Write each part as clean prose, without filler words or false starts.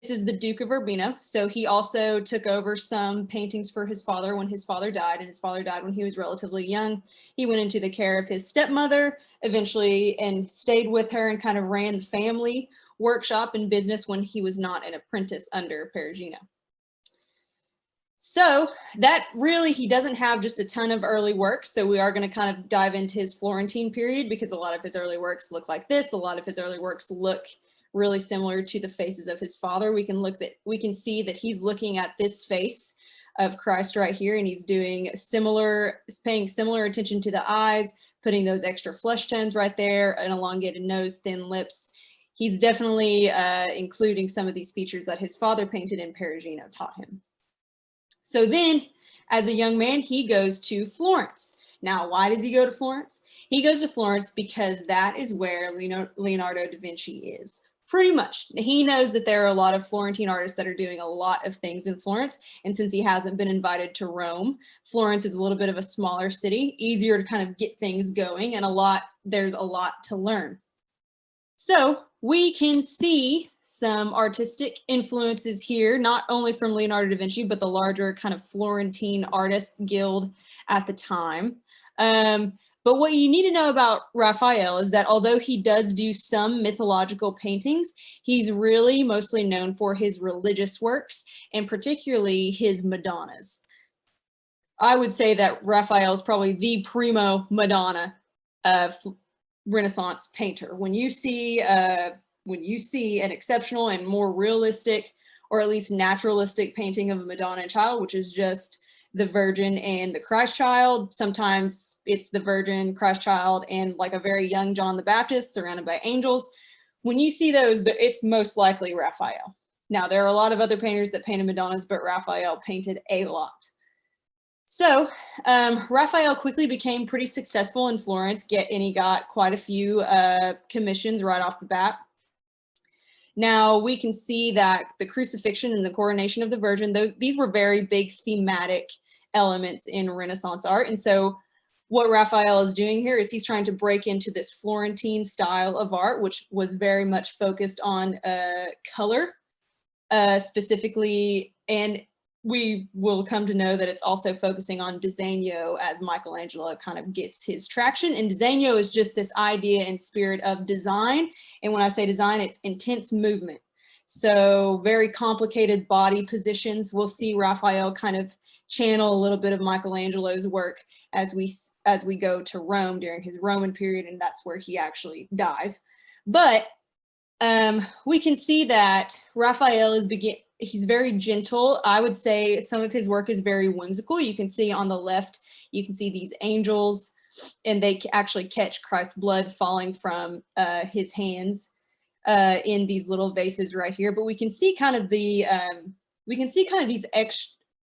is the Duke of Urbino. So he also took over some paintings for his father when his father died, and his father died when he was relatively young. He went into the care of his stepmother eventually and stayed with her and kind of ran the family workshop and business when he was not an apprentice under Perugino. So that really, he doesn't have just a ton of early works. So we are going to kind of dive into his Florentine period because a lot of his early works look like this. A lot of his early works look really similar to the faces of his father. We can see that he's looking at this face of Christ right here, and he's paying similar attention to the eyes, putting those extra flesh tones right there, an elongated nose, thin lips. He's definitely including some of these features that his father painted and Perugino taught him. So then, as a young man, he goes to Florence. Now, why does he go to Florence? He goes to Florence because that is where Leonardo da Vinci is. Pretty much. He knows that there are a lot of Florentine artists that are doing a lot of things in Florence. And since he hasn't been invited to Rome, Florence is a little bit of a smaller city, easier to kind of get things going, and there's a lot to learn. So we can see some artistic influences here, not only from Leonardo da Vinci, but the larger kind of Florentine Artists Guild at the time. But what you need to know about Raphael is that although he does do some mythological paintings, he's really mostly known for his religious works, and particularly his Madonnas. I would say that Raphael is probably the primo Madonna Renaissance painter. When you see an exceptional and more realistic, or at least naturalistic painting of a Madonna and Child, which is just the Virgin and the Christ Child. Sometimes it's the Virgin, Christ Child, and like a very young John the Baptist surrounded by angels. When you see those, it's most likely Raphael. Now, there are a lot of other painters that painted Madonnas, but Raphael painted a lot. So Raphael quickly became pretty successful in Florence, and he got quite a few commissions right off the bat. Now we can see that the crucifixion and the coronation of the Virgin, these were very big thematic elements in Renaissance art. And so what Raphael is doing here is he's trying to break into this Florentine style of art, which was very much focused on color specifically, and we will come to know that it's also focusing on disegno as Michelangelo kind of gets his traction. And disegno is just this idea and spirit of design. And when I say design, it's intense movement. So very complicated body positions. We'll see Raphael kind of channel a little bit of Michelangelo's work as we go to Rome during his Roman period, and that's where he actually dies. But we can see that Raphael he's very gentle. I would say some of his work is very whimsical. You can see on the left, you can see these angels, and they actually catch Christ's blood falling from his hands in these little vases right here. But we can see kind of these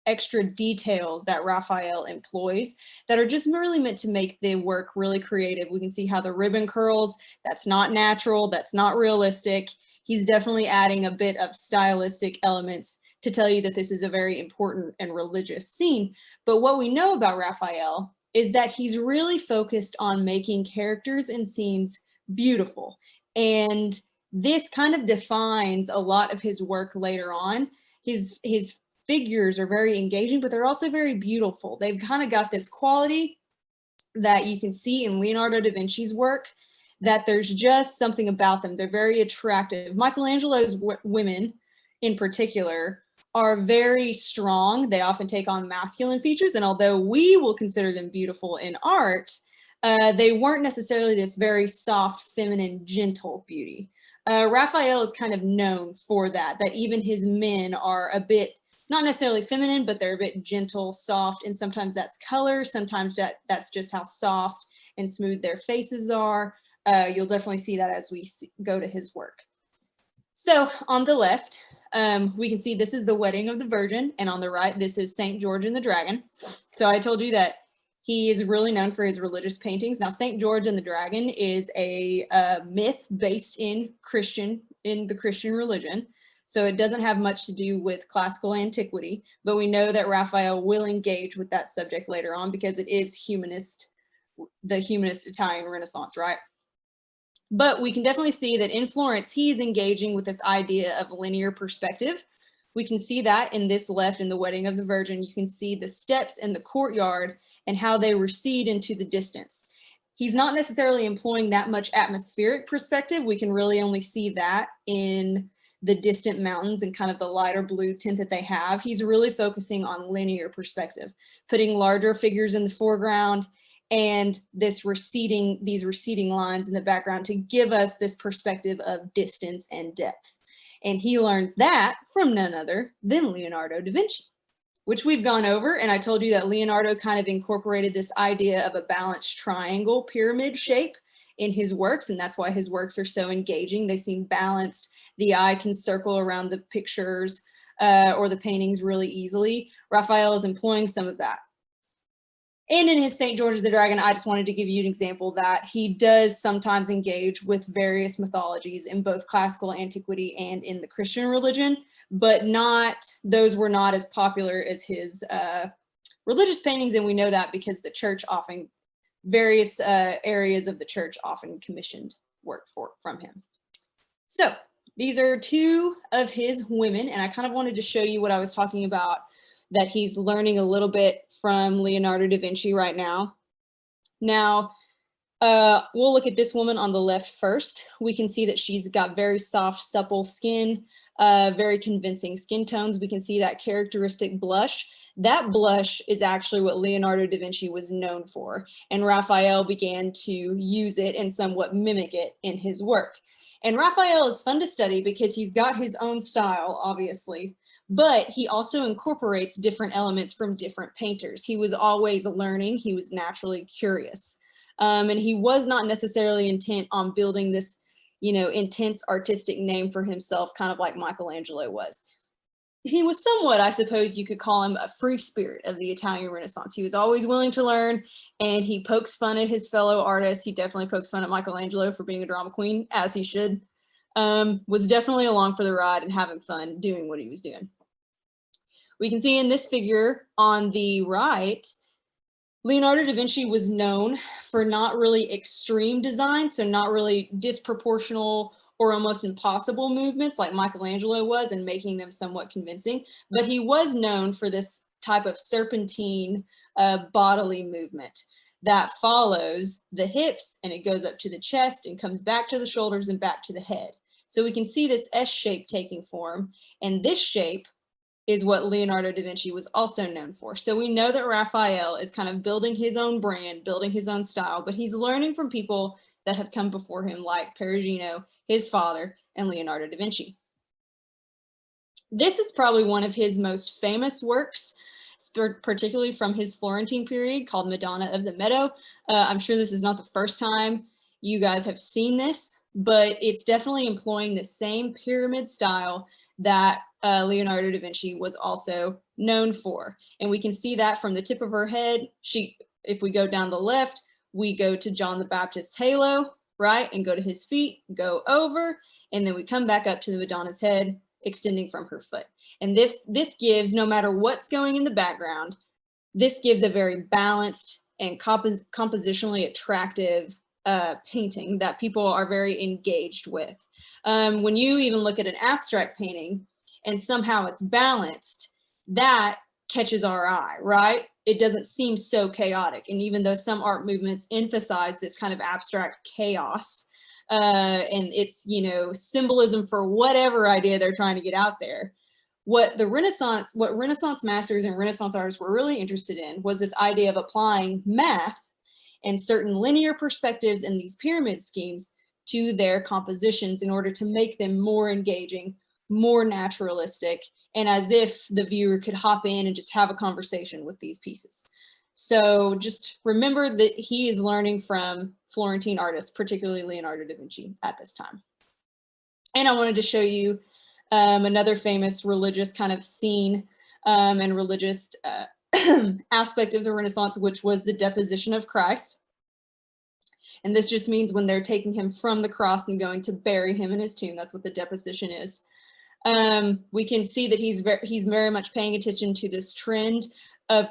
extra details that Raphael employs that are just really meant to make the work really creative. We can see how the ribbon curls, that's not natural, that's not realistic. He's definitely adding a bit of stylistic elements to tell you that this is a very important and religious scene. But what we know about Raphael is that he's really focused on making characters and scenes beautiful. And this kind of defines a lot of his work later on. His figures are very engaging, but they're also very beautiful. They've kind of got this quality that you can see in Leonardo da Vinci's work, that there's just something about them. They're very attractive. Michelangelo's women in particular are very strong. They often take on masculine features, and although we will consider them beautiful in art, they weren't necessarily this very soft, feminine, gentle beauty. Raphael is kind of known for that even his men are a bit, not necessarily feminine, but they're a bit gentle, soft, and sometimes that's color. Sometimes that's just how soft and smooth their faces are. You'll definitely see that as we go to his work. So on the left, we can see this is the wedding of the Virgin, and on the right, this is St. George and the Dragon. So I told you that he is really known for his religious paintings. Now, St. George and the Dragon is a myth based in the Christian religion. So it doesn't have much to do with classical antiquity, but we know that Raphael will engage with that subject later on because it is the humanist Italian Renaissance, right? But we can definitely see that in Florence, he's engaging with this idea of linear perspective. We can see that in this left in the Wedding of the Virgin. You can see the steps in the courtyard and how they recede into the distance. He's not necessarily employing that much atmospheric perspective. We can really only see that in the distant mountains and kind of the lighter blue tint that they have. He's really focusing on linear perspective, putting larger figures in the foreground and these receding lines in the background to give us this perspective of distance and depth. And he learns that from none other than Leonardo da Vinci, which we've gone over. And I told you that Leonardo kind of incorporated this idea of a balanced triangle pyramid shape in his works, and that's why his works are so engaging. They seem balanced. The eye can circle around the pictures or the paintings really easily. Raphael is employing some of that. And in his St. George the Dragon, I just wanted to give you an example that he does sometimes engage with various mythologies in both classical antiquity and in the Christian religion, but those were not as popular as his religious paintings. And we know that because the church often, various areas of the church often commissioned work from him. So these are two of his women, and I kind of wanted to show you what I was talking about, that he's learning a little bit from Leonardo da Vinci right now. Now, we'll look at this woman on the left first. We can see that she's got very soft, supple skin, very convincing skin tones. We can see that characteristic blush. That blush is actually what Leonardo da Vinci was known for, and Raphael began to use it and somewhat mimic it in his work. And Raphael is fun to study because he's got his own style, obviously, but he also incorporates different elements from different painters. He was always learning. He was naturally curious. And he was not necessarily intent on building this, intense artistic name for himself, kind of like Michelangelo was. He was somewhat, I suppose you could call him, a free spirit of the Italian Renaissance. He was always willing to learn, and he pokes fun at his fellow artists. He definitely pokes fun at Michelangelo for being a drama queen, as he should. Was definitely along for the ride and having fun doing what he was doing. We can see in this figure on the right, Leonardo da Vinci was known for not really extreme design, so not really disproportional or almost impossible movements like Michelangelo was, and making them somewhat convincing, but he was known for this type of serpentine bodily movement that follows the hips, and it goes up to the chest and comes back to the shoulders and back to the head. So we can see this S shape taking form, and this shape is what Leonardo da Vinci was also known for. So we know that Raphael is kind of building his own brand, building his own style, but he's learning from people that have come before him, like Perugino, his father, and Leonardo da Vinci. This is probably one of his most famous works, particularly from his Florentine period, called Madonna of the Meadow. I'm sure this is not the first time you guys have seen this, but it's definitely employing the same pyramid style that Leonardo da Vinci was also known for. And we can see that from the tip of her head. If we go down the left, we go to John the Baptist's halo, right? And go to his feet, go over, and then we come back up to the Madonna's head, extending from her foot. And this gives, no matter what's going in the background, this gives a very balanced and compositionally attractive painting that people are very engaged with. When you even look at an abstract painting and somehow it's balanced, that catches our eye, right? It doesn't seem so chaotic. And even though some art movements emphasize this kind of abstract chaos and it's, symbolism for whatever idea they're trying to get out there, what Renaissance masters and Renaissance artists were really interested in was this idea of applying math and certain linear perspectives in these pyramid schemes to their compositions in order to make them more engaging, more naturalistic, and as if the viewer could hop in and just have a conversation with these pieces. So just remember that he is learning from Florentine artists, particularly Leonardo da Vinci at this time. And I wanted to show you another famous religious kind of scene and religious aspect of the Renaissance, which was the deposition of Christ. And this just means when they're taking him from the cross and going to bury him in his tomb. That's what the deposition is. We can see that he's very much paying attention to this trend of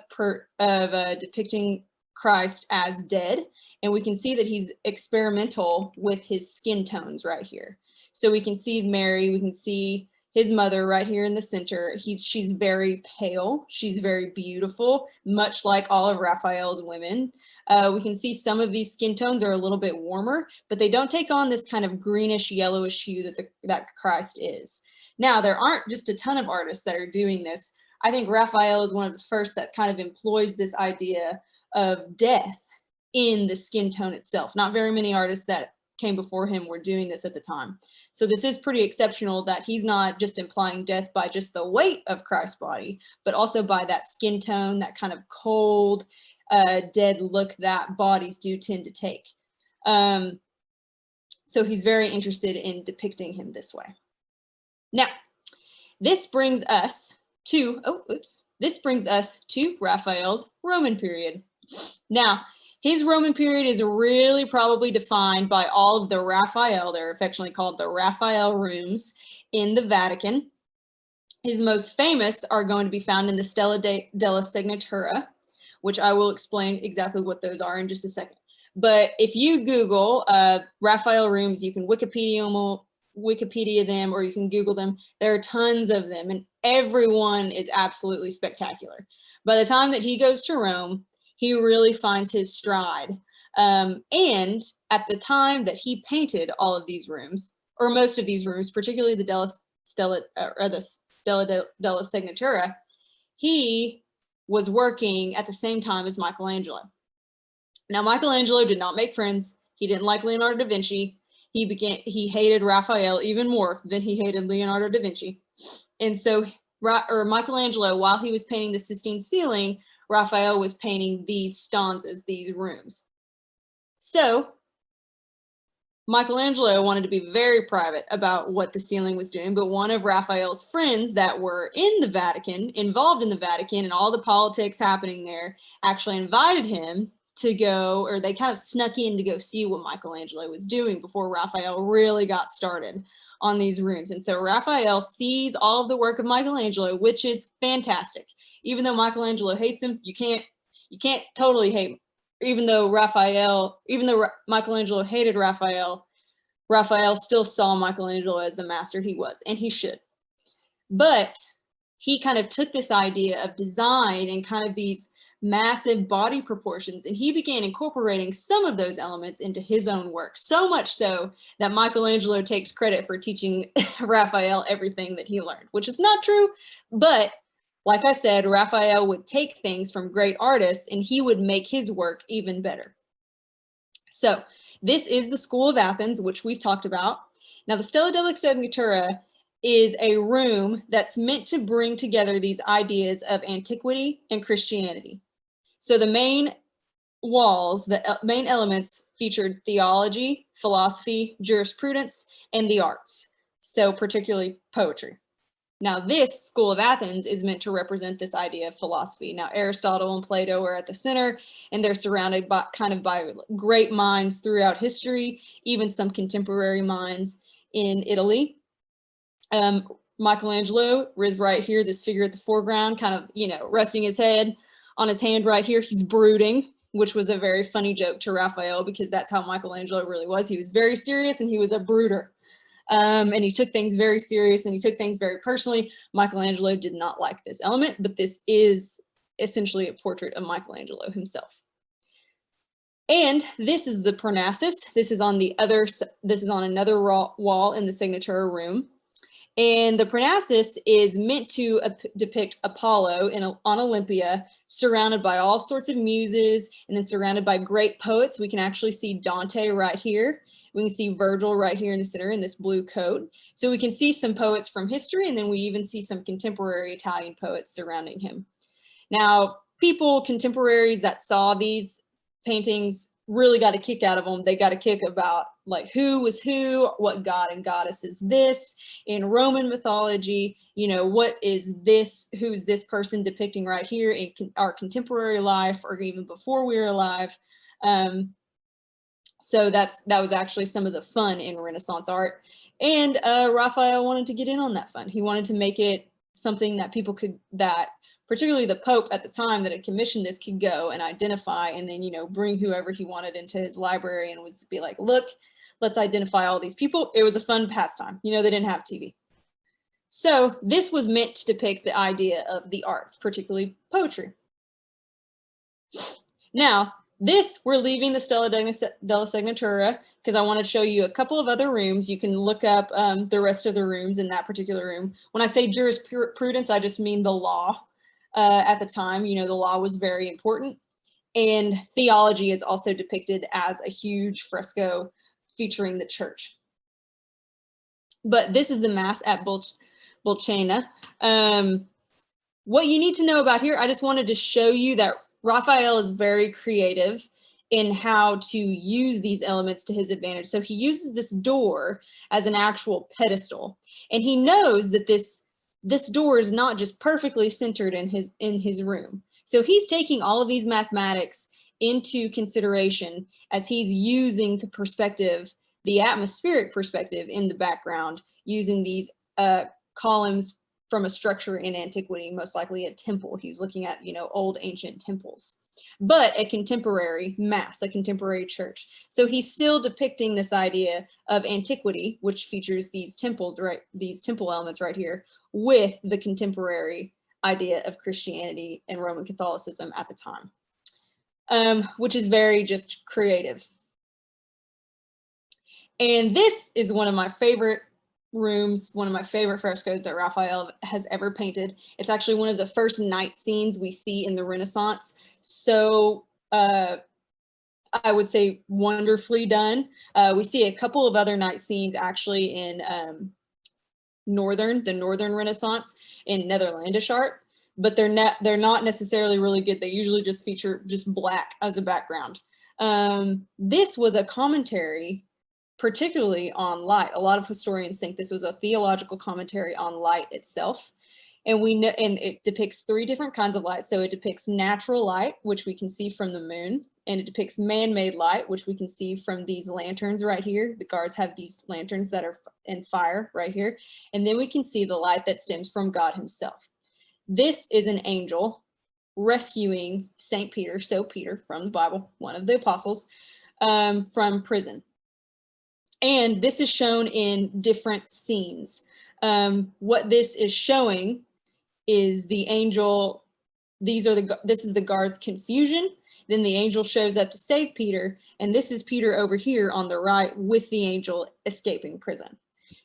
depicting Christ as dead, and we can see that he's experimental with his skin tones right here. So we can see Mary, we can see his mother right here in the center. She's very pale, she's very beautiful, much like all of Raphael's women. We can see some of these skin tones are a little bit warmer, but they don't take on this kind of greenish yellowish hue that Christ is. Now, there aren't just a ton of artists that are doing this. I think Raphael is one of the first that kind of employs this idea of death in the skin tone itself. Not very many artists that came before him were doing this at the time. So this is pretty exceptional that he's not just implying death by just the weight of Christ's body, but also by that skin tone, that kind of cold, dead look that bodies do tend to take. So he's very interested in depicting him this way. Now, this brings us to, this brings us to Raphael's Roman period. Now, his Roman period is really probably defined by all of the Raphael, they're affectionately called the Raphael rooms in the Vatican. His most famous are going to be found in the Stella della Signatura, which I will explain exactly what those are in just a second. But if you Google Raphael rooms, you can Wikipedia them, or you can Google them. There are tons of them, and everyone is absolutely spectacular. By the time that he goes to Rome, he really finds his stride. And at the time that he painted all of these rooms, or most of these rooms, particularly the Stella della Signatura, he was working at the same time as Michelangelo. Now, Michelangelo did not make friends. He didn't like Leonardo da Vinci. He hated Raphael even more than he hated Leonardo da Vinci. And so Michelangelo, while he was painting the Sistine ceiling, Raphael was painting these stanzas, these rooms. So Michelangelo wanted to be very private about what the ceiling was doing, but one of Raphael's friends that were in the Vatican, involved in the Vatican and all the politics happening there, actually invited him to go, or they kind of snuck in to go see what Michelangelo was doing before Raphael really got started on these rooms. And so Raphael sees all of the work of Michelangelo, which is fantastic. Even though Michelangelo hates him, you can't totally hate him. Even though Michelangelo hated Raphael, Raphael still saw Michelangelo as the master he was, and he should. But he kind of took this idea of design and kind of these massive body proportions, and he began incorporating some of those elements into his own work, so much so that Michelangelo takes credit for teaching Raphael everything that he learned, which is not true. But like I said, Raphael would take things from great artists and he would make his work even better. So this is the School of Athens, which we've talked about. Now, the Stella della Signatura is a room that's meant to bring together these ideas of antiquity and Christianity. So the main walls, the main elements featured theology, philosophy, jurisprudence, and the arts. So particularly poetry. Now, this School of Athens is meant to represent this idea of philosophy. Now, Aristotle and Plato are at the center, and they're surrounded by by great minds throughout history, even some contemporary minds in Italy. Michelangelo is right here, this figure at the foreground, kind of, resting his head on his hand right here. He's brooding, which was a very funny joke to Raphael because that's how Michelangelo really was. He was very serious and he was a brooder. And he took things very serious and he took things very personally. Michelangelo did not like this element, but this is essentially a portrait of Michelangelo himself. And this is the Parnassus. This is on another wall in the Signatura room. And the Parnassus is meant to depict Apollo on Olympia, surrounded by all sorts of muses, and then surrounded by great poets. We can actually see Dante right here. We can see Virgil right here in the center in this blue coat. So we can see some poets from history, and then we even see some contemporary Italian poets surrounding him. Now, contemporaries that saw these paintings really got a kick out of them. They got a kick about like who was who, what god and goddess is this in Roman mythology, what is this, who's this person depicting right here in our contemporary life or even before we were alive. So that was actually some of the fun in Renaissance art. And Raphael wanted to get in on that fun. He wanted to make it something that particularly the Pope at the time that had commissioned this, could go and identify and then, bring whoever he wanted into his library and would be like, look, let's identify all these people. It was a fun pastime. They didn't have TV. So this was meant to depict the idea of the arts, particularly poetry. Now, we're leaving the Stella della Signatura because I want to show you a couple of other rooms. You can look up the rest of the rooms in that particular room. When I say jurisprudence, I just mean the law. At the time, the law was very important. And theology is also depicted as a huge fresco featuring the church. But this is the Mass at Bolcena. What you need to know about here, I just wanted to show you that Raphael is very creative in how to use these elements to his advantage. So he uses this door as an actual pedestal, and he knows that this door is not just perfectly centered in his room. So he's taking all of these mathematics into consideration as he's using the perspective, the atmospheric perspective in the background, using these columns from a structure in antiquity, most likely a temple. He was looking at, old ancient temples, but a contemporary mass, a contemporary church. So he's still depicting this idea of antiquity, which features these temples, right? These temple elements right here, with the contemporary idea of Christianity and Roman Catholicism at the time, which is very just creative. And this is one of my favorite rooms, one of my favorite frescoes that Raphael has ever painted. It's actually one of the first night scenes we see in the Renaissance. So I would say wonderfully done. We see a couple of other night scenes actually in the Northern Renaissance in Netherlandish art, but they're not necessarily really good. They usually just feature just black as a background. This was a commentary particularly on light. A lot of historians think this was a theological commentary on light itself. And it depicts three different kinds of light. So it depicts natural light, which we can see from the moon, and it depicts man-made light, which we can see from these lanterns right here. The guards have these lanterns that are in fire right here. And then we can see the light that stems from God himself. This is an angel rescuing St. Peter, so Peter from the Bible, one of the apostles, from prison. And this is shown in different scenes. What this is showing is the angel, this is the guard's confusion. Then the angel shows up to save Peter, and this is Peter over here on the right with the angel escaping prison.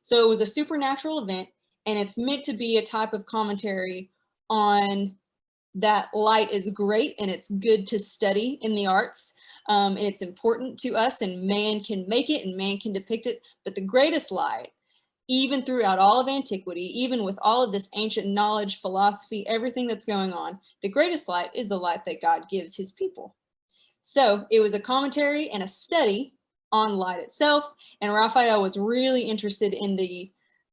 So it was a supernatural event, and it's meant to be a type of commentary on that light is great and it's good to study in the arts. And it's important to us, and man can make it and man can depict it. But the greatest light, even throughout all of antiquity, even with all of this ancient knowledge, philosophy, everything that's going on, the greatest light is the light that God gives his people. So it was a commentary and a study on light itself. And Raphael was really interested in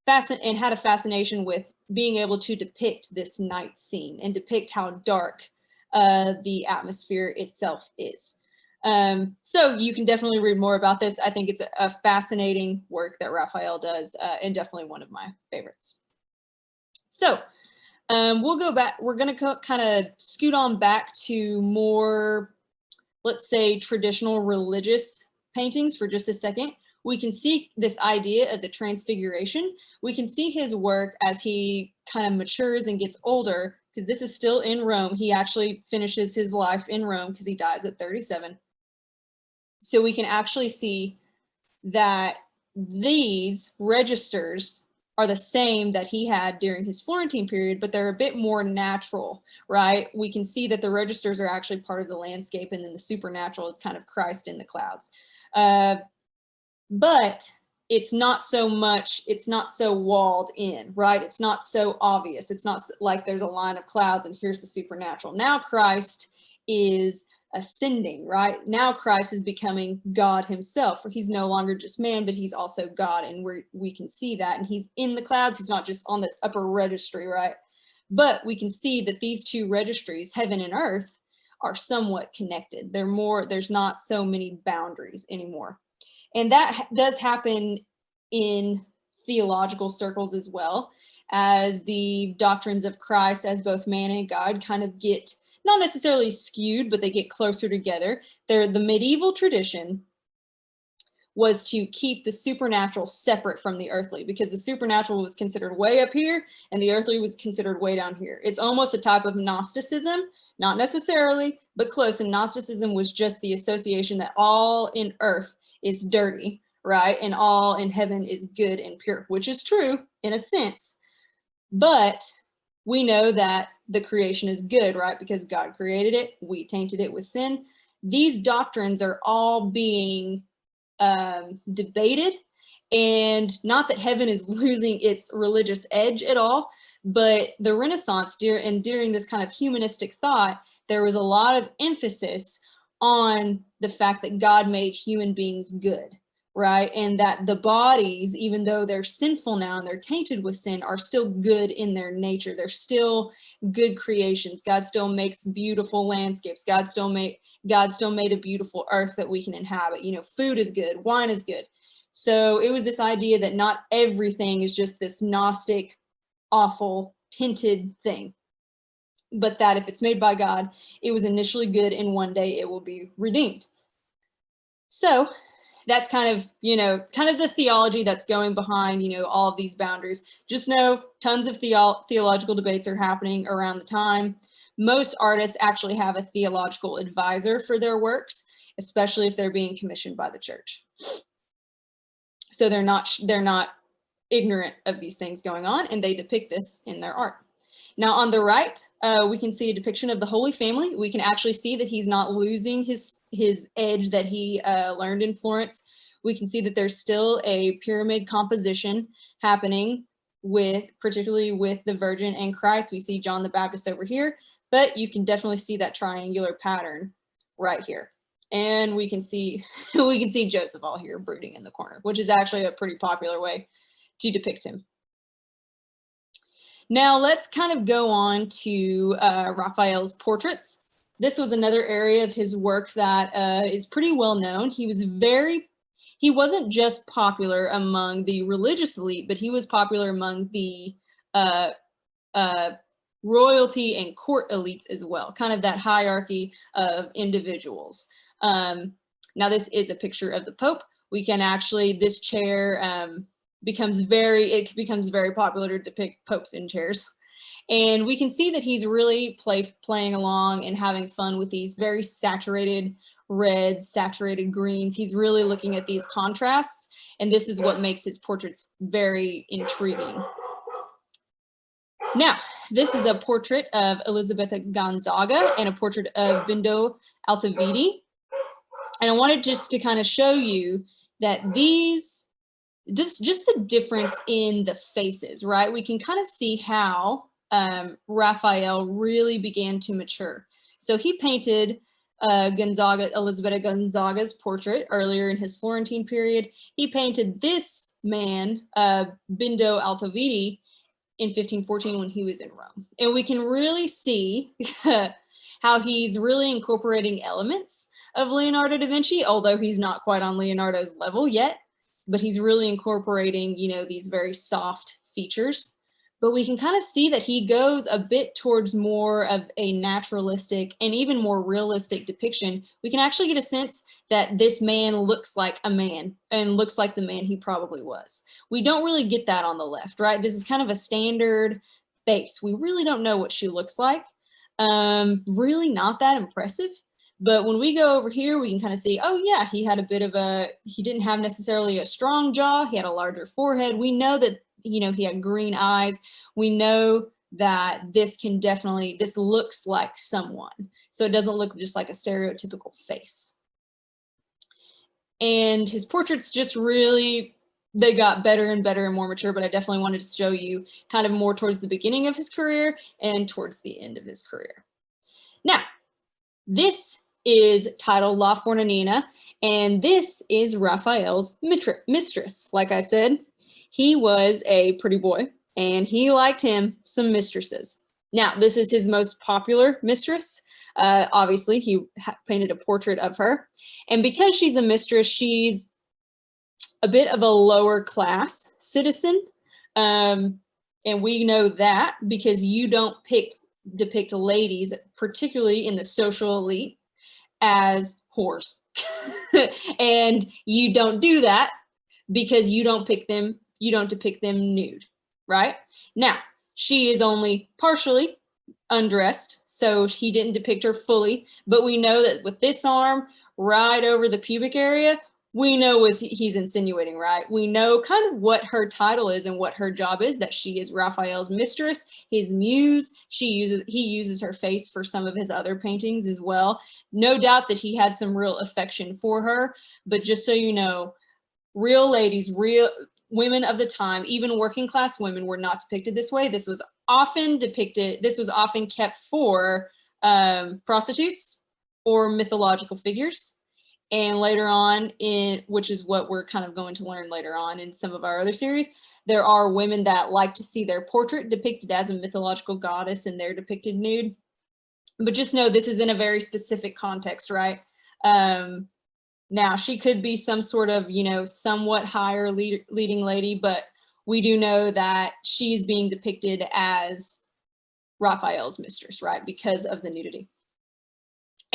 and had a fascination with being able to depict this night scene and depict how dark the atmosphere itself is. So you can definitely read more about this. I think it's a fascinating work that Raphael does, and definitely one of my favorites. So we'll go back. We're going to kind of scoot on back to more, let's say, traditional religious paintings for just a second. We can see this idea of the transfiguration. We can see his work as he kind of matures and gets older, because this is still in Rome. He actually finishes his life in Rome because he dies at 37. So we can actually see that these registers are the same that he had during his Florentine period, but they're a bit more natural, right? We can see that the registers are actually part of the landscape, and then the supernatural is kind of Christ in the clouds. But it's not so walled in, right? It's not so obvious. It's not like there's a line of clouds and here's the supernatural. Now Christ is ascending, right? Now Christ is becoming God himself. He's no longer just man, but he's also God, and we can see that. And he's in the clouds. He's not just on this upper registry, right? But we can see that these two registries, heaven and earth, are somewhat connected. There's not so many boundaries anymore. And that does happen in theological circles as well. as the doctrines of Christ as both man and God kind of get not necessarily skewed, but they get closer together. The medieval tradition was to keep the supernatural separate from the earthly, because the supernatural was considered way up here and the earthly was considered way down here. It's almost a type of Gnosticism, not necessarily, but close. And Gnosticism was just the association that all in earth is dirty, right? And all in heaven is good and pure, which is true in a sense. But we know that the creation is good, right? Because God created it, we tainted it with sin. These doctrines are all being debated, and not that heaven is losing its religious edge at all, but the Renaissance during this kind of humanistic thought, there was a lot of emphasis on the fact that God made human beings good, right? And that the bodies, even though they're sinful now and they're tainted with sin, are still good in their nature. They're still good creations. God still makes beautiful landscapes. God still made a beautiful earth that we can inhabit. You know, food is good, wine is good. So it was this idea that not everything is just this Gnostic, awful, tinted thing, but that if it's made by God, it was initially good and one day it will be redeemed. So that's kind of the theology that's going behind, all of these boundaries. Just know tons of theological debates are happening around the time. Most artists actually have a theological advisor for their works, especially if they're being commissioned by the church. So they're not ignorant of these things going on, and they depict this in their art. Now on the right, we can see a depiction of the Holy Family. We can actually see that he's not losing his edge that he learned in Florence. We can see that there's still a pyramid composition happening particularly with the Virgin and Christ. We see John the Baptist over here, but you can definitely see that triangular pattern right here. And we can see Joseph all here brooding in the corner, which is actually a pretty popular way to depict him. Now let's kind of go on to Raphael's portraits. This was another area of his work that is pretty well known. He wasn't just popular among the religious elite, but he was popular among the royalty and court elites as well, kind of that hierarchy of individuals. Now this is a picture of the Pope. We can actually, this chair becomes very popular to depict popes in chairs. And we can see that he's really playing along and having fun with these very saturated reds, saturated greens. He's really looking at these contrasts, and this is what makes his portraits very intriguing. Now, this is a portrait of Elisabetta Gonzaga and a portrait of Bindo Altaviti. And I wanted just to kind of show you that just the difference in the faces, right? We can kind of see how Raphael really began to mature. So he painted Elisabetta Gonzaga's portrait earlier in his Florentine period. He painted this man, Bindo Altaviti, in 1514 when he was in Rome. And we can really see how he's really incorporating elements of Leonardo da Vinci, although he's not quite on Leonardo's level yet, but he's really incorporating, these very soft features. But we can kind of see that he goes a bit towards more of a naturalistic and even more realistic depiction. We can actually get a sense that this man looks like a man and looks like the man he probably was. We don't really get that on the left, right? This is kind of a standard face. We really don't know what she looks like. Really not that impressive. But when we go over here, we can kind of see, oh yeah, he didn't have necessarily a strong jaw. He had a larger forehead. We know that, he had green eyes. We know that this looks like someone. So it doesn't look just like a stereotypical face. And his portraits just really, they got better and better and more mature, but I definitely wanted to show you kind of more towards the beginning of his career and towards the end of his career. Now, this is titled La Fornanina, and this is Raphael's mistress. Like I said, he was a pretty boy, and he liked him some mistresses. Now, this is his most popular mistress. Obviously, he painted a portrait of her. And because she's a mistress, she's a bit of a lower class citizen. And And we know that because you don't depict ladies, particularly in the social elite, as whores. And you don't do that because you don't depict them nude, right? Now, she is only partially undressed, so he didn't depict her fully, but we know that with this arm right over the pubic area, we know he's insinuating, right? We know kind of what her title is and what her job is, that she is Raphael's mistress, his muse. He uses her face for some of his other paintings as well. No doubt that he had some real affection for her, but just so you know, real ladies, real women of the time, even working class women, were not depicted this way. This was often kept for prostitutes or mythological figures. And later on, which is what we're kind of going to learn later on in some of our other series, there are women that like to see their portrait depicted as a mythological goddess and they're depicted nude. But just know this is in a very specific context, right? Now, she could be some sort of, somewhat higher leading lady, but we do know that she's being depicted as Raphael's mistress, right? Because of the nudity.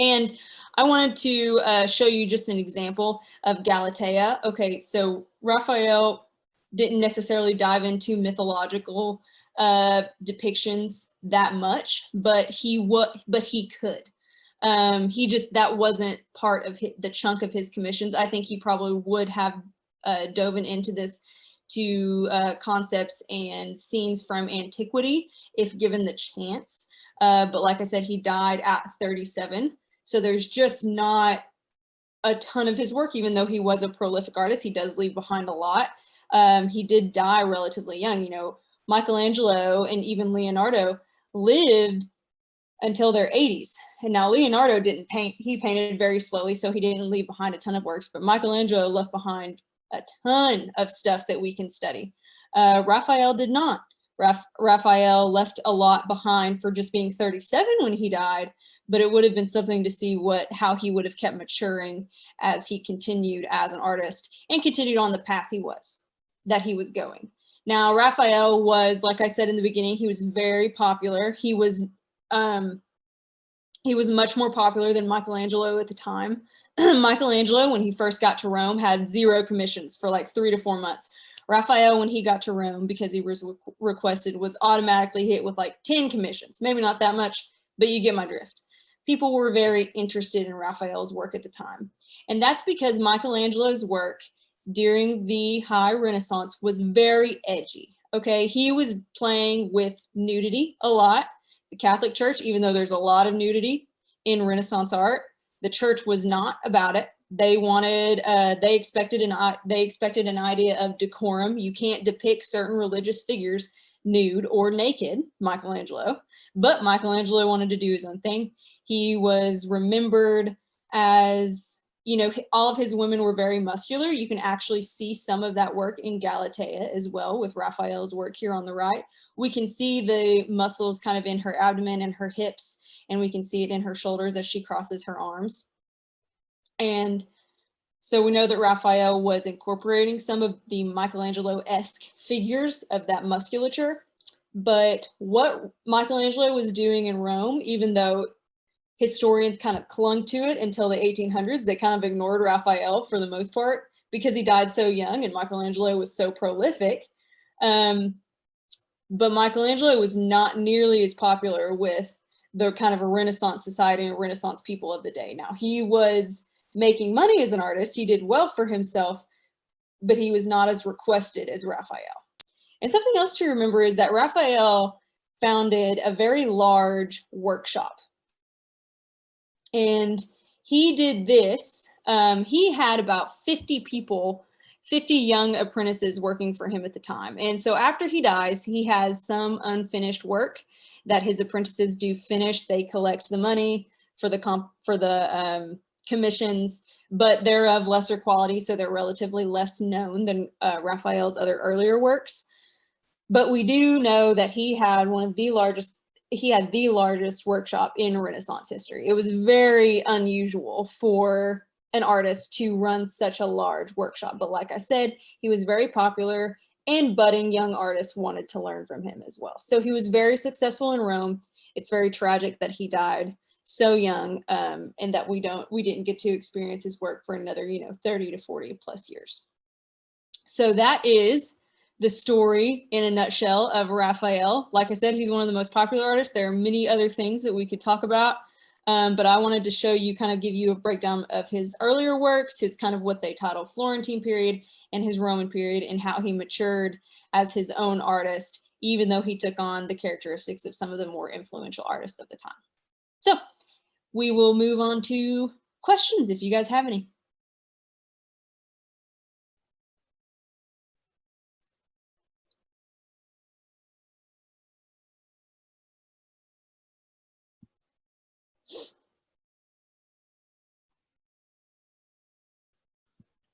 And I wanted to show you just an example of Galatea. Okay, so Raphael didn't necessarily dive into mythological depictions that much, but he could. That wasn't part of the chunk of his commissions. I think he probably would have dove into this to concepts and scenes from antiquity if given the chance. But like I said, he died at 37. So there's just not a ton of his work, even though he was a prolific artist. He does leave behind a lot. He did die relatively young. Michelangelo and even Leonardo lived until their 80s. And now Leonardo didn't paint. He painted very slowly, so he didn't leave behind a ton of works. But Michelangelo left behind a ton of stuff that we can study. Raphael did not. Raphael left a lot behind for just being 37 when he died, but it would have been something to see how he would have kept maturing as he continued as an artist and continued on the path he was going. Now, Raphael was, like I said in the beginning, he was very popular. He was much more popular than Michelangelo at the time. Michelangelo, when he first got to Rome, had 0 commissions for like 3 to 4 months. Raphael, when he got to Rome, because he was requested, was automatically hit with like 10 commissions. Maybe not that much, but you get my drift. People were very interested in Raphael's work at the time. And that's because Michelangelo's work during the High Renaissance was very edgy. Okay, he was playing with nudity a lot. The Catholic Church, even though there's a lot of nudity in Renaissance art, the church was not about it. They expected an idea of decorum. You can't depict certain religious figures nude or naked, Michelangelo, but Michelangelo wanted to do his own thing. He was remembered as, all of his women were very muscular. You can actually see some of that work in Galatea as well with Raphael's work here on the right. We can see the muscles kind of in her abdomen and her hips, and we can see it in her shoulders as she crosses her arms. And so we know that Raphael was incorporating some of the Michelangelo-esque figures of that musculature. But what Michelangelo was doing in Rome, even though historians kind of clung to it until the 1800s, they kind of ignored Raphael for the most part because he died so young and Michelangelo was so prolific. But Michelangelo was not nearly as popular with the kind of a Renaissance society and Renaissance people of the day. Now, he was making money as an artist. He did well for himself, but he was not as requested as Raphael. And something else to remember is that Raphael founded a very large workshop. And he did this. He had about 50 people, 50 young apprentices working for him at the time. And so after he dies, he has some unfinished work that his apprentices do finish. They collect the money for the commissions, but they're of lesser quality, so they're relatively less known than Raphael's other earlier works. But we do know that he had the largest workshop in Renaissance history. It was very unusual for an artist to run such a large workshop. But like I said, he was very popular and budding young artists wanted to learn from him as well. So he was very successful in Rome. It's very tragic that he died so young, and that we didn't get to experience his work for another, 30 to 40 plus years. So that is the story in a nutshell of Raphael. Like I said, he's one of the most popular artists. There are many other things that we could talk about, but I wanted to show you, kind of give you a breakdown of his earlier works, his kind of what they title Florentine period, and his Roman period, and how he matured as his own artist, even though he took on the characteristics of some of the more influential artists of the time. So we will move on to questions if you guys have any.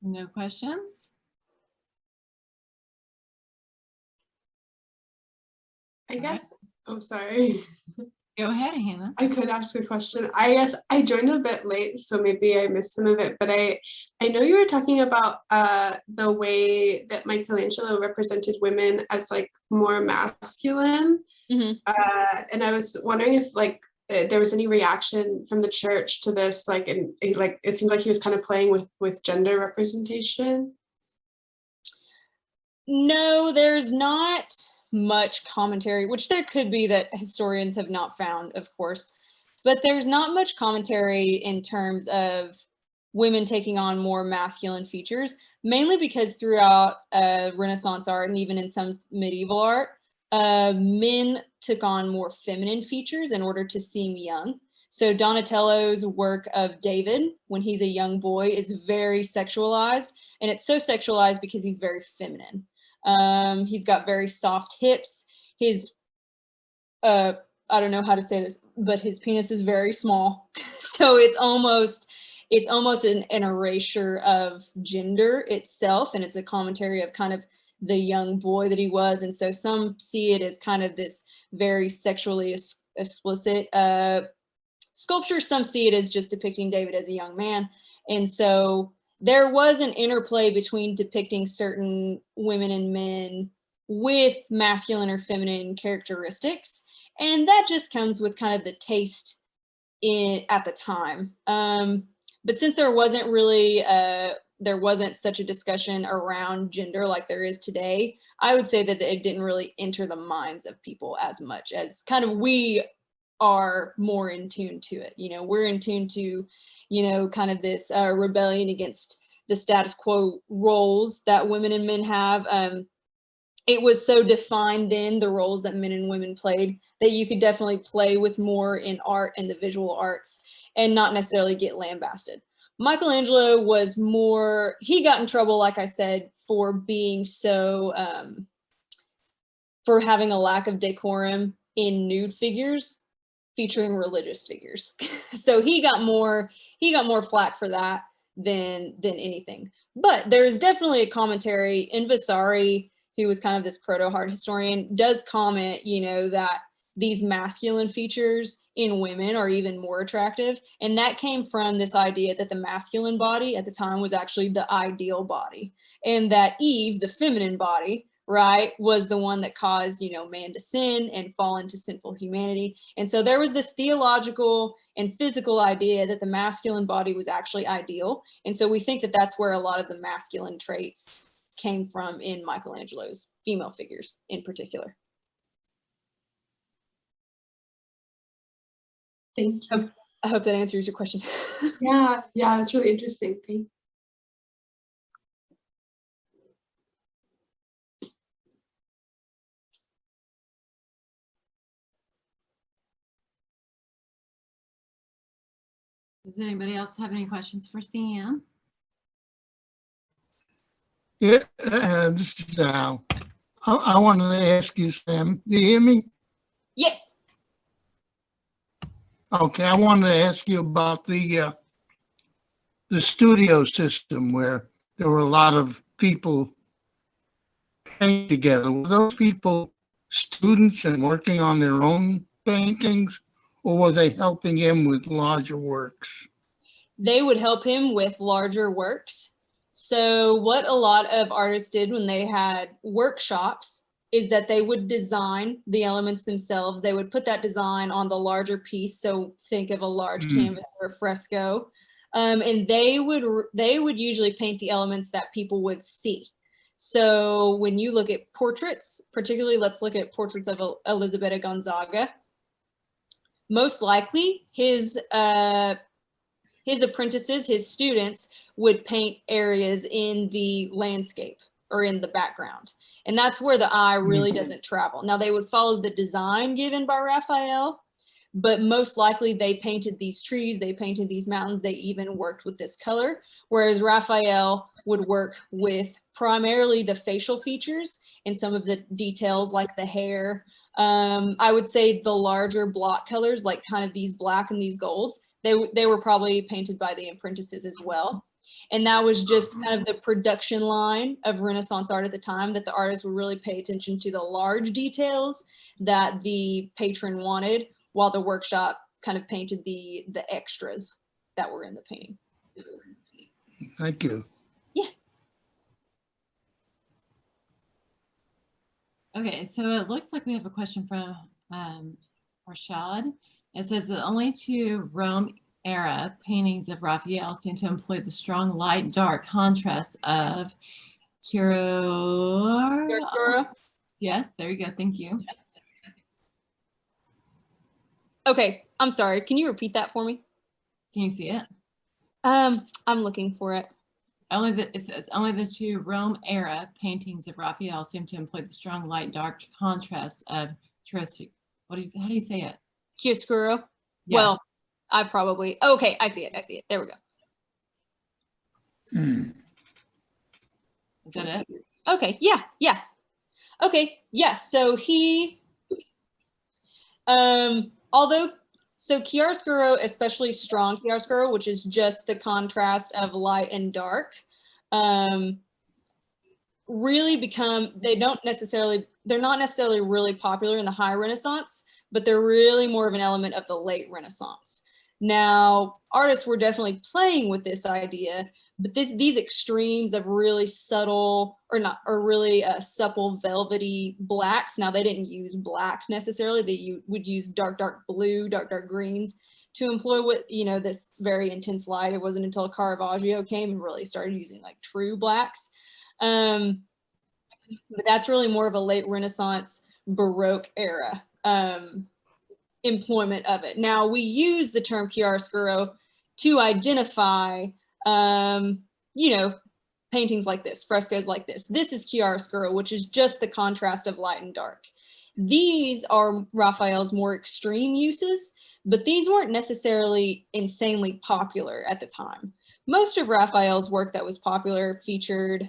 No questions? I guess, oh, sorry. Go ahead, Hannah. I could ask a question. I guess I joined a bit late, so maybe I missed some of it, but I know you were talking about the way that Michelangelo represented women as like more masculine. Mm-hmm. And I was wondering if like there was any reaction from the church to this, like, and like it seems like he was kind of playing with gender representation. No, there's not much commentary, which there could be that historians have not found, of course, but there's not much commentary in terms of women taking on more masculine features, mainly because throughout Renaissance art and even in some medieval art, men took on more feminine features in order to seem young. So Donatello's work of David, when he's a young boy, is very sexualized, and it's so sexualized because he's very feminine. He's got very soft hips. His, I don't know how to say this, but his penis is very small. So it's almost an erasure of gender itself. And it's a commentary of kind of the young boy that he was. And so some see it as kind of this very sexually explicit sculpture. Some see it as just depicting David as a young man. And so there was an interplay between depicting certain women and men with masculine or feminine characteristics. And that just comes with kind of the taste at the time. But since there wasn't really, there wasn't such a discussion around gender like there is today, I would say that it didn't really enter the minds of people as much as kind of we are more in tune to it. We're in tune to, kind of this rebellion against the status quo roles that women and men have. It was so defined then, the roles that men and women played, that you could definitely play with more in art and the visual arts and not necessarily get lambasted. Michelangelo was more, he got in trouble, like I said, for being so, for having a lack of decorum in nude figures featuring religious figures. So he got more flack for that than anything. But there's definitely a commentary in Vasari, who was kind of this proto-art historian, does comment, that these masculine features in women are even more attractive. And that came from this idea that the masculine body at the time was actually the ideal body. And that Eve, the feminine body, right, was the one that caused, man to sin and fall into sinful humanity. And so there was this theological and physical idea that the masculine body was actually ideal. And so we think that that's where a lot of the masculine traits came from in Michelangelo's female figures in particular. Thank you. I hope that answers your question. Yeah, that's really interesting. Thanks. Does anybody else have any questions for Sam? Yeah, this is Al. I wanted to ask you, Sam, do you hear me? Yes. Okay, I wanted to ask you about the studio system where there were a lot of people painting together. Were those people students and working on their own paintings, or were they helping him with larger works? They would help him with larger works. So what a lot of artists did when they had workshops is that they would design the elements themselves. They would put that design on the larger piece. So think of a large canvas or a fresco. And they would usually paint the elements that people would see. So when you look at portraits, particularly let's look at portraits of Elisabetta Gonzaga, most likely his apprentices, his students, would paint areas in the landscape or in the background. And that's where the eye really doesn't travel. Now they would follow the design given by Raphael, but most likely they painted these trees, they painted these mountains, they even worked with this color. Whereas Raphael would work with primarily the facial features and some of the details like the hair. I would say the larger block colors, like kind of these black and these golds, they were probably painted by the apprentices as well. And that was just kind of the production line of Renaissance art at the time, that the artists would really pay attention to the large details that the patron wanted, while the workshop kind of painted the extras that were in the painting. Thank you. Yeah. Okay, so it looks like we have a question from Rashad. It says that only two Rome era paintings of Raphael seem to employ the strong light dark contrast of chiaroscuro. Yes, there you go. Thank you. Okay, I'm sorry. Can you repeat that for me? Can you see it? I'm looking for it. It says only the two Rome era paintings of Raphael seem to employ the strong light dark contrast of chiaroscuro. How do you say it? Chiaroscuro. Yeah. Well, I probably, okay, I see it. There we go. Is that it? Okay, yeah. Okay, yeah, so he, so chiaroscuro, especially strong chiaroscuro, which is just the contrast of light and dark, really they're not necessarily really popular in the high Renaissance, but they're really more of an element of the late Renaissance. Now, artists were definitely playing with this idea, but these extremes of really subtle or really supple velvety blacks. Now, they didn't use black necessarily. They would use dark blue, dark greens to employ this very intense light. It wasn't until Caravaggio came and really started using like true blacks. But that's really more of a late Renaissance Baroque era employment of it. Now, we use the term chiaroscuro to identify, paintings like this, frescoes like this. This is chiaroscuro, which is just the contrast of light and dark. These are Raphael's more extreme uses, but these weren't necessarily insanely popular at the time. Most of Raphael's work that was popular featured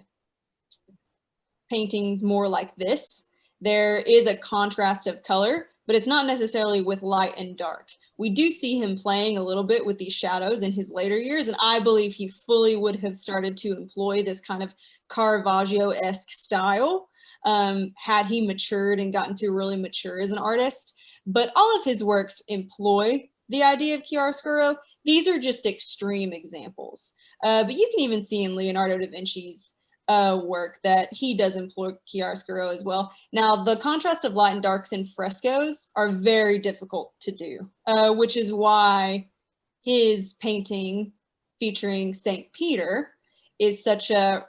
paintings more like this. There is a contrast of color, but it's not necessarily with light and dark. We do see him playing a little bit with these shadows in his later years, and I believe he fully would have started to employ this kind of Caravaggio-esque style had he matured and gotten to really mature as an artist. But all of his works employ the idea of chiaroscuro. These are just extreme examples. But you can even see in Leonardo da Vinci's work that he does employ chiaroscuro as well. Now, the contrast of light and darks in frescoes are very difficult to do, which is why his painting featuring St. Peter is such a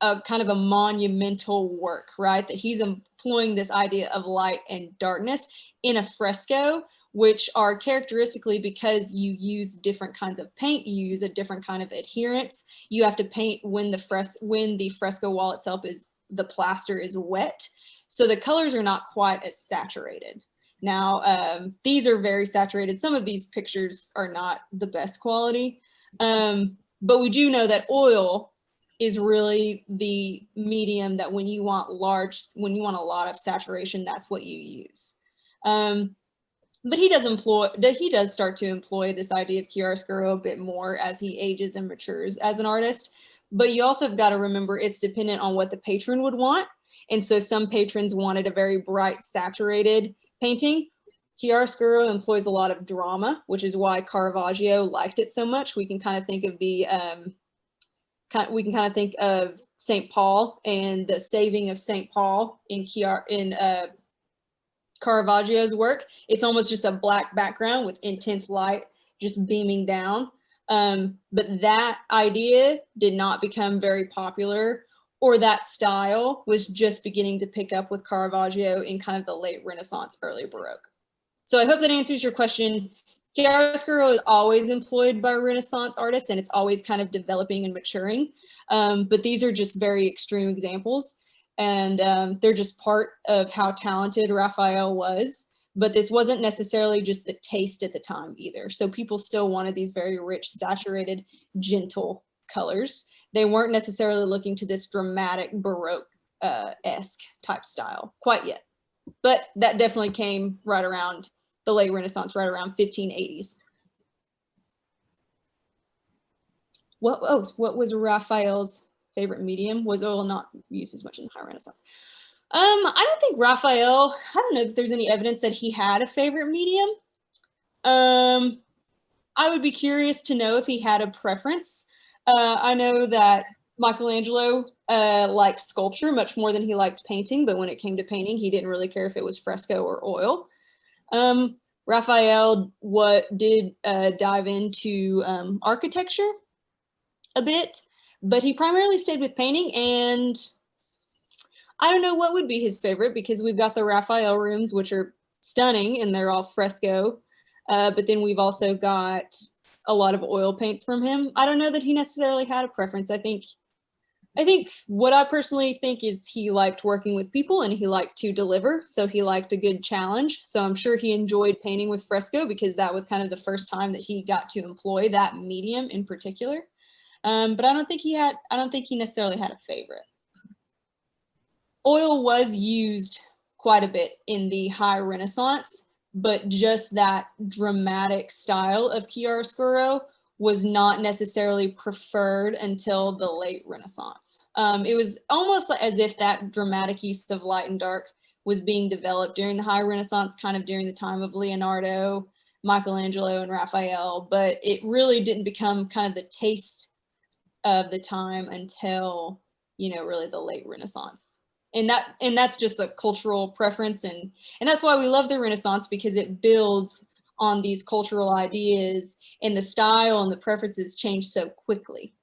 kind of a monumental work, right? That he's employing this idea of light and darkness in a fresco, which are characteristically, because you use different kinds of paint, you use a different kind of adherence. You have to paint when the fresco wall itself the plaster is wet. So the colors are not quite as saturated. Now, these are very saturated. Some of these pictures are not the best quality, but we do know that oil is really the medium that when you want a lot of saturation, that's what you use. But he does start to employ this idea of chiaroscuro a bit more as he ages and matures as an artist. But you also have got to remember it's dependent on what the patron would want. And so some patrons wanted a very bright, saturated painting. Chiaroscuro employs a lot of drama, which is why Caravaggio liked it so much. We can kind of think of the we can kind of think of St. Paul and the saving of St. Paul in Caravaggio's work. It's almost just a black background with intense light just beaming down. But that idea did not become very popular, or that style was just beginning to pick up with Caravaggio in kind of the late Renaissance, early Baroque. So I hope that answers your question. Chiaroscuro is always employed by Renaissance artists, and it's always kind of developing and maturing. But these are just very extreme examples, and they're just part of how talented Raphael was. But this wasn't necessarily just the taste at the time either. So people still wanted these very rich, saturated, gentle colors. They weren't necessarily looking to this dramatic Baroque-esque type style quite yet. But that definitely came right around the late Renaissance, right around 1580s. What was Raphael's favorite medium? Was oil not used as much in the High Renaissance? I don't think Raphael, I don't know if there's any evidence that he had a favorite medium. I would be curious to know if he had a preference. I know that Michelangelo liked sculpture much more than he liked painting, but when it came to painting, he didn't really care if it was fresco or oil. Raphael did dive into architecture a bit, but he primarily stayed with painting, and I don't know what would be his favorite, because we've got the Raphael rooms, which are stunning and they're all fresco. But then we've also got a lot of oil paints from him. I don't know that he necessarily had a preference. I think what I personally think is he liked working with people and he liked to deliver. So he liked a good challenge. So I'm sure he enjoyed painting with fresco because that was kind of the first time that he got to employ that medium in particular. But I don't think he necessarily had a favorite. Oil was used quite a bit in the High Renaissance, but just that dramatic style of chiaroscuro was not necessarily preferred until the late Renaissance. It was almost as if that dramatic use of light and dark was being developed during the High Renaissance, kind of during the time of Leonardo, Michelangelo, and Raphael, but it really didn't become kind of the taste of the time until, really the late Renaissance. And that's just a cultural preference, and that's why we love the Renaissance, because it builds on these cultural ideas, and the style and the preferences change so quickly.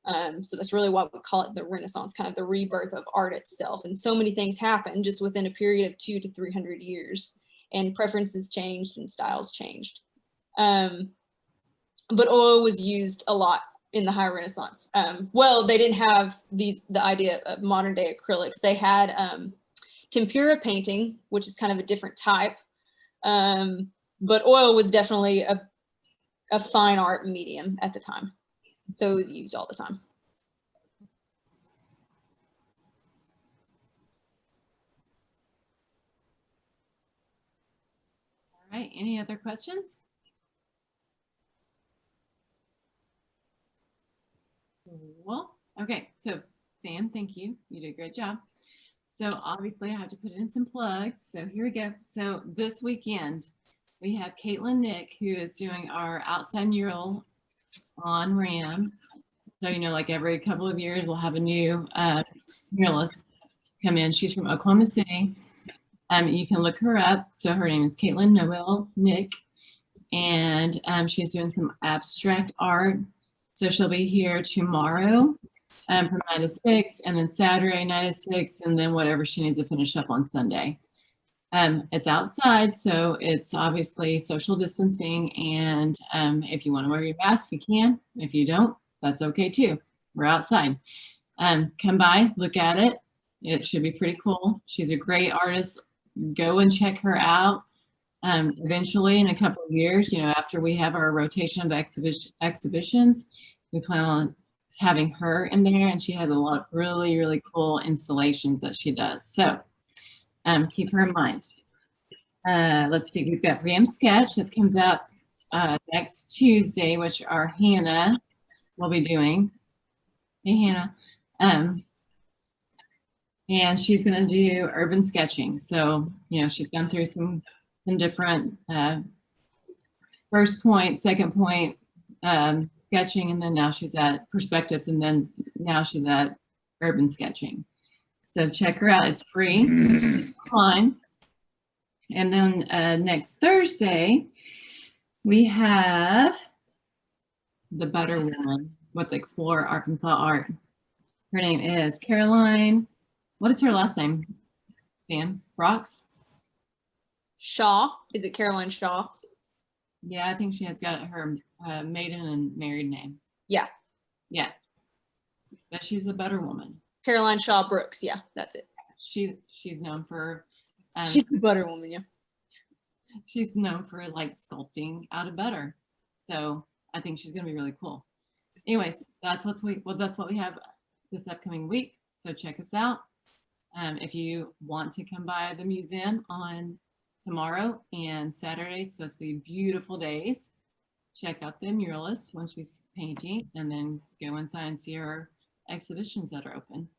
So that's really why we call it the Renaissance, kind of the rebirth of art itself. And so many things happen just within a period of 200 to 300 years, and preferences changed and styles changed. But oil was used a lot in the High Renaissance. Well, they didn't have the idea of modern day acrylics. They had tempera painting, which is kind of a different type. But oil was definitely a fine art medium at the time. So it was used all the time. All right, any other questions? Well, okay, so Sam, thank you. You did a great job. So obviously I have to put in some plugs. So here we go. So this weekend we have Caitlin Nick, who is doing our outside mural on RAM. So, like every couple of years we'll have a new muralist come in. She's from Oklahoma City. You can look her up. So her name is Caitlin Noel Nick, and she's doing some abstract art. So she'll be here tomorrow from 9 to 6, and then Saturday 9 to 6, and then whatever she needs to finish up on Sunday. It's outside, so it's obviously social distancing, and if you want to wear your mask, you can. If you don't, that's okay too. We're outside. Come by, look at it. It should be pretty cool. She's a great artist. Go and check her out. Eventually, in a couple of years, after we have our rotation of exhibitions, we plan on having her in there, and she has a lot of really, really cool installations that she does. So keep her in mind. Let's see, we've got RAM Sketch. This comes out next Tuesday, which our Hannah will be doing. Hey, Hannah. And she's going to do urban sketching. So, she's gone through some different first point, second point sketching, and then now she's at perspectives, and then now she's at Urban Sketching. So check her out. It's free online. And then next Thursday, we have the Butter Woman with Explore Arkansas Art. Her name is Caroline. What is her last name? Sam Brox? Shaw. Is it Caroline Shaw? Yeah, I think she has got her maiden and married name. Yeah. Yeah. But she's a Butter Woman. Caroline Shaw Brooks. Yeah, that's it. She's known for She's the butter woman, yeah. she's known for like sculpting out of butter. So I think she's gonna be really cool. Anyways, that's what we have this upcoming week. So check us out. If you want to come by the museum on tomorrow and Saturday, it's supposed to be beautiful days. Check out the muralists when she's painting, and then go inside and see her exhibitions that are open.